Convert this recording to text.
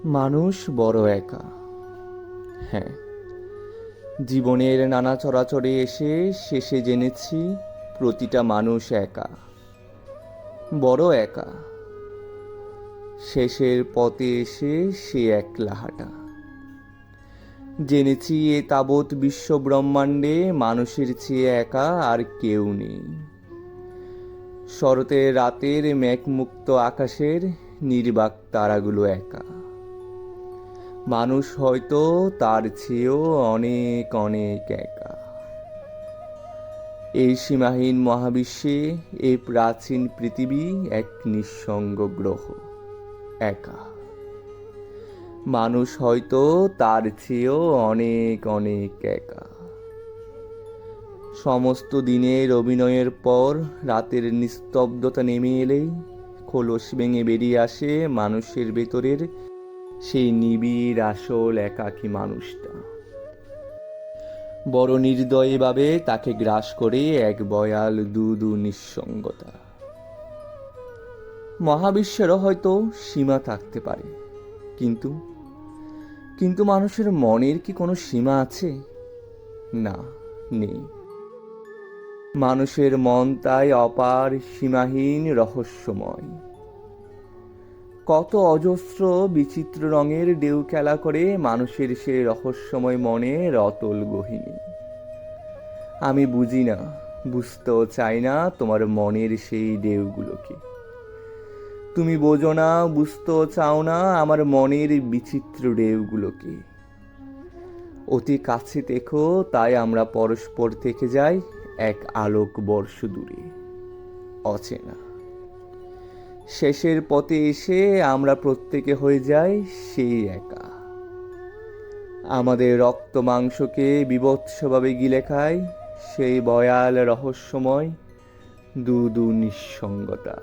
মানুষ বড় একা। হ্যাঁ, জীবনের নানা চরাচরে এসে শেষে জেনেছি প্রতিটা মানুষ একা, বড় একা। শেষের পথে এসে সে একলা হাঁটা। জেনেছি এ তাবৎ বিশ্ব ব্রহ্মাণ্ডে মানুষের চেয়ে একা আর কেউ নেই। শরতের রাতের মেঘমুক্ত আকাশের নির্বাক তারাগুলো একা। মানুষ হয়তো তার চেয়েও অনেক অনেক একা। এই সীমাহীন মহাবিশ্বে এই প্রাচীন পৃথিবী এক নিঃসঙ্গ গ্রহ, একা। মানুষ হয়তো তার চেয়েও অনেক অনেক একা। সমস্ত দিনের অভিনয়ের পর রাতের নিস্তব্ধতা নেমে এলেই খোলস ভেঙে বেরিয়ে আসে মানুষের ভেতরের সেই নিবিড় আসল একাকী মানুষটা। বড় নির্দয়ভাবে তাকে গ্রাস করে এক ভয়াল দু নিঃসঙ্গতা। মহাবিশ্বেরও হয়তো সীমা থাকতে পারে, কিন্তু কিন্তু মানুষের মনের কি কোনো সীমা আছে? না, নেই। মানুষের মন তাই অপার, সীমাহীন, রহস্যময়। কত অজস্র বিচিত্র রঙের ঢেউ খেলা করে মানুষের সে রহস্যময় মনের অতল গহীনে। আমি বুঝি না, বুঝতেও চাই না তোমার মনের সেই ঢেউগুলোকে। তুমি বোঝো না, বুঝতেও চাও না আমার মনের বিচিত্র ঢেউগুলোকে। অতি কাছে দেখো, তাই আমরা পরস্পর থেকে যাই এক আলোক বর্ষ দূরে, অচেনা। শেষের পথে এসে আমরা প্রত্যেকে হয়ে যাই সেই একা। আমাদের রক্ত মাংসকে বীভৎসভাবে গিলে খায় সেই ভয়াল রহস্যময় দু নিঃসঙ্গতা।